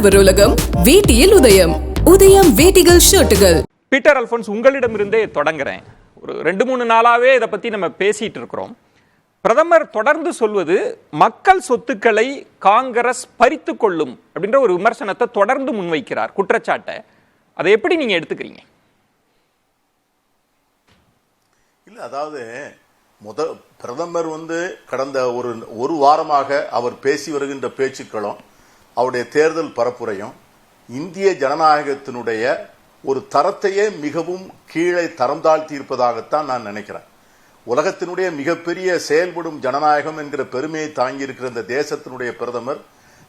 உழவர் உலகம் வேட்டியில் உதயம். உதயம் வேட்டிகள் ஷர்ட்டுகள். பீட்டர் அல்போன்ஸ், உங்களிடமிருந்தே தொடங்குறேன். ஒரு 2-3 நாளாவே இதை பத்தி நம்ம பேசிட்டு இருக்கிறோம். பிரதமர் தொடர்ந்து சொல்வது மக்கள் சொத்துக்களை காங்கிரஸ் பறித்து கொள்ளும் அப்படின்ற ஒரு விமர்சனத்தை தொடர்ந்து முன்வைக்கிறார், குற்றச்சாட்டை. அதை எப்படி நீங்க எடுத்துக்கிறீங்க? இல்ல, அதாவது பிரதமர் கடந்த ஒரு வாரமாக அவர் பேசி வருகின்ற பேச்சுக்களும் அவருடைய தேர்தல் பரப்புரையும் இந்திய ஜனநாயகத்தினுடைய ஒரு தரத்தையே மிகவும் கீழே தரம் தாழ்த்தி இருப்பதாகத்தான் நான் நினைக்கிறேன். உலகத்தினுடைய மிகப்பெரிய செயல்படும் ஜனநாயகம் என்கிற பெருமையை தாங்கி இருக்கிற இந்த தேசத்தினுடைய பிரதமர்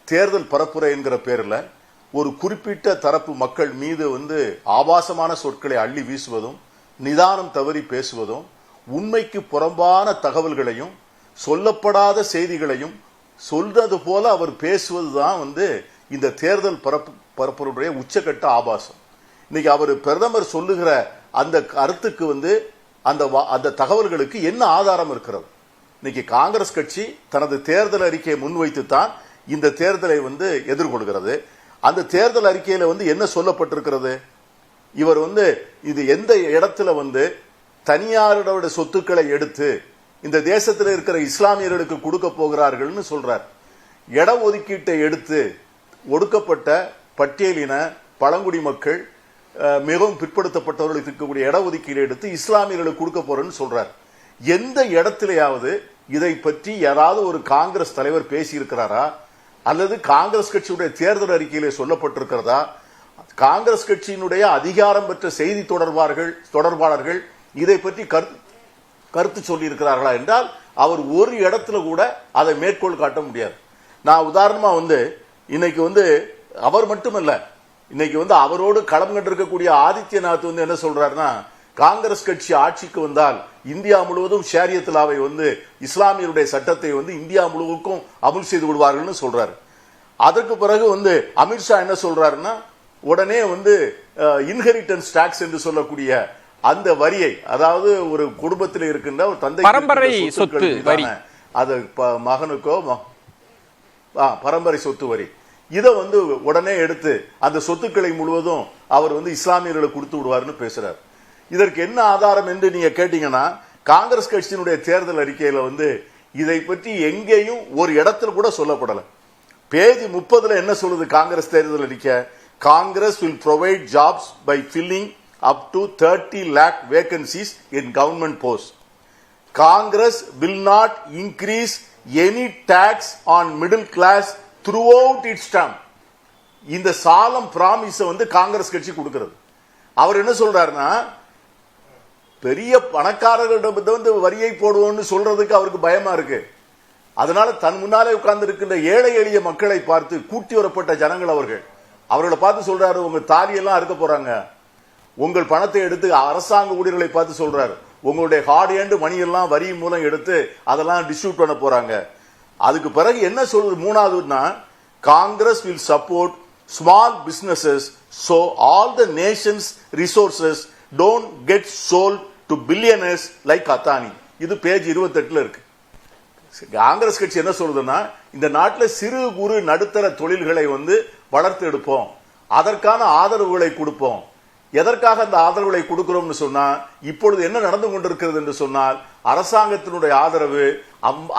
தேர்தல் பரப்புரை என்கிற பேரில் ஒரு குறிப்பிட்ட தரப்பு மக்கள் மீது ஆபாசமான சொற்களை அள்ளி வீசுவதும், நிதானம் தவறி பேசுவதும், உண்மைக்கு புறம்பான தகவல்களையும் சொல்லப்படாத செய்திகளையும் சொல்றது போல அவர் பேசுவதுதான் இந்த தேர்தல் பரப்புரையுடைய உச்சகட்ட ஆபாசம். இன்னைக்கு அவர் பிரதமர் சொல்லுகிற அந்த கருத்துக்கு அந்த தகவல்களுக்கு என்ன ஆதாரம் இருக்கிறது? இன்னைக்கு காங்கிரஸ் கட்சி தனது தேர்தல் அறிக்கையை முன்வைத்து தான் இந்த தேர்தலை எதிர்கொள்கிறது. அந்த தேர்தல் அறிக்கையில என்ன சொல்லப்பட்டிருக்கிறது? இவர் இது எந்த இடத்துல தனியாரோட சொத்துக்களை எடுத்து இந்த தேசத்தில் இருக்கிற இஸ்லாமியர்களுக்கு கொடுக்க போகிறார்கள்னு சொல்றார். இட ஒதுக்கீட்டை எடுத்து ஒடுக்கப்பட்ட பட்டியலின பழங்குடி மக்கள், மிகவும் பிற்படுத்தப்பட்டவர்களுக்கு இருக்கக்கூடிய இட ஒதுக்கீடு எடுத்து இஸ்லாமியர்களுக்கு கொடுக்க போறேன்னு சொல்றார். எந்த இடத்திலேயாவது இதை பற்றி யாராவது ஒரு காங்கிரஸ் தலைவர் பேசி இருக்கிறாரா? அல்லது காங்கிரஸ் கட்சியுடைய தேர்தல் அறிக்கையிலே சொல்லப்பட்டிருக்கிறதா? காங்கிரஸ் கட்சியினுடைய அதிகாரம் பெற்ற செய்தி தொடர்பாளர்கள் இதை பற்றி கருத்து சொல்லி இருக்கிறார்களா என்றால் அவர் ஒரு இடத்துல கூட அதை மேற்கோள் காட்ட முடியாது. நான் உதாரணமா இன்னைக்கு அவர் மட்டுமல்ல, இன்னைக்கு அவரோடு களம் கண்டிருக்கக்கூடிய ஆதித்யநாத் என்ன சொல்றாருன்னா, காங்கிரஸ் கட்சி ஆட்சிக்கு வந்தால் இந்தியா முழுவதும் ஷரியத் லாவை இஸ்லாமியருடைய சட்டத்தை இந்தியா முழுவதுக்கும் அமல் செய்து விடுவார்கள் சொல்றாரு. அதற்கு பிறகு அமித்ஷா என்ன சொல்றாருன்னா, உடனே இன்ஹெரிட்டன்ஸ் டாக்ஸ் என்று சொல்லக்கூடிய அந்த வரியை, அதாவது ஒரு குடும்பத்தில் இருக்கின்ற ஒரு தந்தை பரம்பரை சொத்து வரி, அது மகனுக்கோ பரம்பரை சொத்து வரி, இதை உடனே எடுத்து அந்த சொத்துக்களை முழுவதும் அவர் இஸ்லாமியர்களுக்கு கொடுத்து விடுவார்னு பேசுறார். இதற்கு என்ன ஆதாரம் என்று நீங்க கேட்டீங்கன்னா, காங்கிரஸ் கட்சியினுடைய தேர்தல் அறிக்கையில இதை பற்றி எங்கேயும் ஒரு இடத்துல கூட சொல்லப்படல. பேஜ் 30 என்ன சொல்லுது காங்கிரஸ் தேர்தல் அறிக்கை? Congress will provide jobs by filling up to 30 lakh vacancies in government posts. Congress will not increase any tax on middle class throughout its term. இந்த சாலம் பிராமிஸ் காங்கிரஸ் கட்சி கொடுக்கிறது. அவர் என்ன சொல்றாருன்னா, பெரிய பணக்காரர்களிடம் வரியை போடுவோம்னு சொல்றதுக்கு அவருக்கு பயமா இருக்கு. அதனால தன் முன்னாலே உட்கார்ந்து இருக்கின்ற ஏழை எளிய மக்களை பார்த்து, கூட்டி வரப்பட்ட ஜனங்கள் அவர்களை பார்த்து சொல்றாரு, உங்க தாலியெல்லாம் அறுக்க போறாங்க, உங்கள் பணத்தை எடுத்து அரசாங்க ஊழியர்களை பார்த்து சொல்றாரு, உங்களுடைய ஹார்ட் ஹேண்ட் மணி எல்லாம் வரி மூலம் எடுத்து அதெல்லாம் டிஸ்ட்ரிபியூட் பண்ண போறாங்க. அதுக்கு பிறகு என்ன சொல்றது மூணாவதுன்னா, Congress will support small businesses so all the nation's resources don't get sold to billionaires like Adani. இது பேஜ் 28 இருக்கு. காங்கிரஸ் கட்சி என்ன சொல்றதுன்னா, இந்த நாட்டில் சிறு குறு நடுத்தர தொழில்களை வளர்த்து எடுப்போம், அதற்கான ஆதரவுகளை கொடுப்போம். எதற்காக அந்த ஆதரவுகளை கொடுக்கிறோம்னு சொன்னா, இப்பொழுது என்ன நடந்து கொண்டிருக்கிறது என்று சொன்னால், அரசாங்கத்தினுடைய ஆதரவு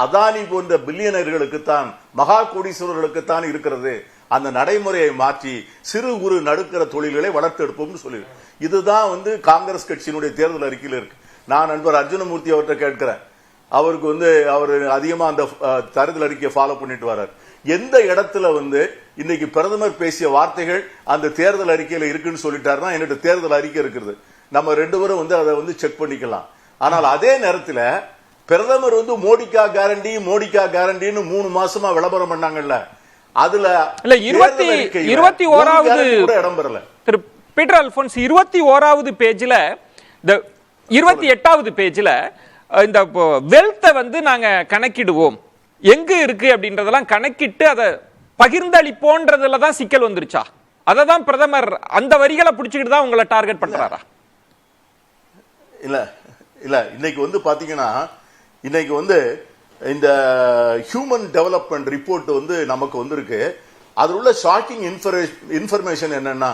அதானி போன்ற பில்லியனர்களுக்குத்தான், மகா கோடீஸ்வரர்களுக்குத்தான் இருக்கிறது. அந்த நடைமுறையை மாற்றி சிறு குறு நடுத்தர தொழில்களை வளர்த்து எடுப்போம்னு சொல்லி, இதுதான் காங்கிரஸ் கட்சியினுடைய தேர்தல் அறிக்கையில் இருக்கு. நான் நண்பர் அர்ஜுனமூர்த்தி அவர்கிட்ட கேட்கிறேன், அவருக்கு அவர் அதிகமா அந்த தேர்தல் அறிக்கையை ஃபாலோ பண்ணிட்டு வர்றார். எந்த இடத்துல இன்னைக்கு பிரதமர் பேசிய வார்த்தைகள் அந்த தேர்தல் அறிக்கையில இருக்குன்னு சொல்லிட்டாருன்னா, என்னோட தேர்தல் அறிக்கை இருக்கிறது, நம்ம ரெண்டு பேரும் அதை செக் பண்ணிக்கலாம். ஆனால் அதே நேரத்தில் பிரதமர் மோடிக்கா கேரண்டின்னு 3 மாசமா விளம்பரம் பண்ணாங்கல்ல, அதுல 21வது இடம் பெறல. திரு பீட்டர் அல்போன்ஸ், 21வது பேஜ்ல, 28வது பேஜ்ல இந்த வெல்த்தை நாங்க கணக்கிடுவோம், எங்க இருக்கு அப்படின்றதெல்லாம் கணக்கிட்டு அதை பகிர்ந்தளிப்போன்றதுல தான் சிக்கல் வந்துருச்சா? அததான் பிரதமர் அந்த வரிகளை பிடிச்சிக்கிட்டு தான் உங்களை டார்கெட் பண்றாரா? இல்ல இல்ல, இன்னைக்கு பாத்தீங்கன்னா, இன்னைக்கு இந்த ஹியூமன் டெவலப்மெண்ட் ரிப்போர்ட் நமக்கு வந்திருக்கு. அதில் உள்ள ஷாக்கிங் இன்ஃபர்மேஷன் என்னன்னா,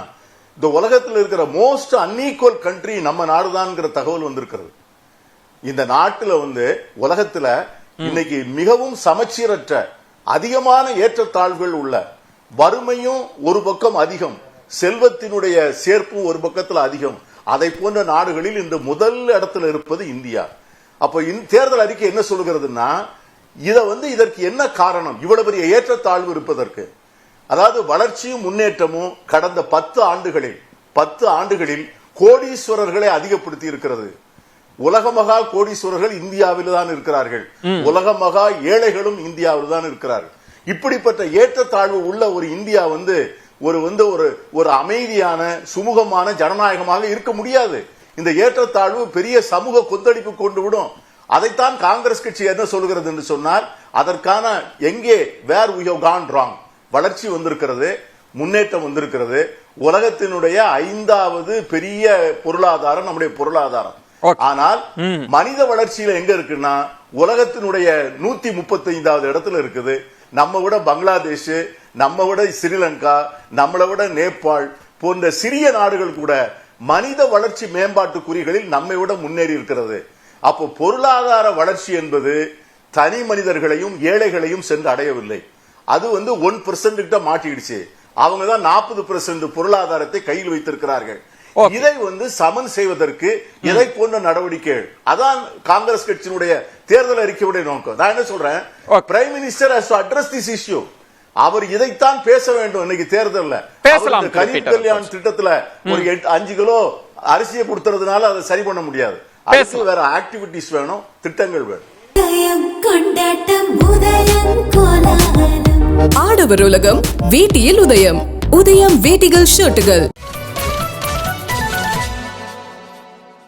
இந்த உலகத்தில் இருக்கிற மோஸ்ட் அன்ஈக்குவல் கண்ட்ரி நம்ம நாடுதான்ங்கிற தகவல் வந்திருக்கிறது. இந்த நாட்டுல உலகத்துல இன்னைக்கு மிகவும் சமச்சீரற்ற அதிகமான ஏற்றத்தாழ்வுகள் உள்ள, வறுமையும் ஒரு பக்கம் அதிகம், செல்வத்தினுடைய சேர்ப்பும் ஒரு பக்கத்தில் அதிகம், அதை போன்ற நாடுகளில் இன்று முதல் இடத்துல இருப்பது இந்தியா. அப்ப தேர்தல் அறிக்கை என்ன சொல்லுகிறதுனா, இதற்கு என்ன காரணம் இவ்வளவு பெரிய ஏற்றத்தாழ்வு இருப்பதற்கு? அதாவது வளர்ச்சியும் முன்னேற்றமும் கடந்த 10 ஆண்டுகளில் கோடீஸ்வரர்களை அதிகப்படுத்தி இருக்கிறது. உலக மகா கோடீஸ்வரர்கள் இந்தியாவில் தான் இருக்கிறார்கள், உலக மகா ஏழைகளும் இந்தியாவில் தான் இருக்கிறார்கள். இப்படிப்பட்ட ஏற்றத்தாழ்வு உள்ள ஒரு இந்தியா ஒரு அமைதியான சுமூகமான ஜனநாயகமாக இருக்க முடியாது. இந்த ஏற்றத்தாழ்வு பெரிய சமூக கொந்தளிப்பு கொண்டு விடும். அதைத்தான் காங்கிரஸ் கட்சி என்ன சொல்கிறது என்று சொன்னால், அதற்கான எங்கே வேர் we have gone wrong, வளர்ச்சி வந்திருக்கிறது, முன்னேற்றம் வந்திருக்கிறது. உலகத்தினுடைய 5வது பெரிய பொருளாதாரம் நம்முடைய பொருளாதாரம். ஆனால் மனித வளர்ச்சியில எங்க இருக்குன்னா, உலகத்தினுடைய 135வது இடத்துல இருக்குது. நம்ம விட பங்களாதேஷ், நம்ம விட ஸ்ரீலங்கா, நம்மளை விட நேபாள் போன்ற சிறிய நாடுகள் கூட மனித வளர்ச்சி மேம்பாட்டு குறிகளில் நம்மை விட முன்னேறி இருக்கிறது. அப்போ பொருளாதார வளர்ச்சி என்பது தனி மனிதர்களையும் ஏழைகளையும் சென்று அடையவில்லை. அது 1% கிட்ட மாட்டிடுச்சு. அவங்க தான் 40% பொருளாதாரத்தை கையில் வைத்திருக்கிறார்கள். இதை சமன் செய்வதற்கு இதை போன்ற நடவடிக்கைகள், அதான் காங்கிரஸ் கட்சியினுடைய தேர்தல் அறிக்கையுடைய நோக்கம். நான் என்ன சொல்றேன், prime minister has to address this issue. அவர் இதைத்தான் பேச வேண்டும். இன்னைக்கு தேர்தல்ல கரீப் கல்யாண் திட்டத்துல ஒரு 5 கிலோ அரிசியை கொடுத்துறதுனால அதை சரி பண்ண முடியாது. அதுக்கு வேற ஆக்டிவிட்டிஸ் வேணும், திட்டங்கள் வேணும். ஆடவர் உலகம் வேட்டியில் உதயம். உதயம் வேட்டிகள் ஷர்ட்டுகள்.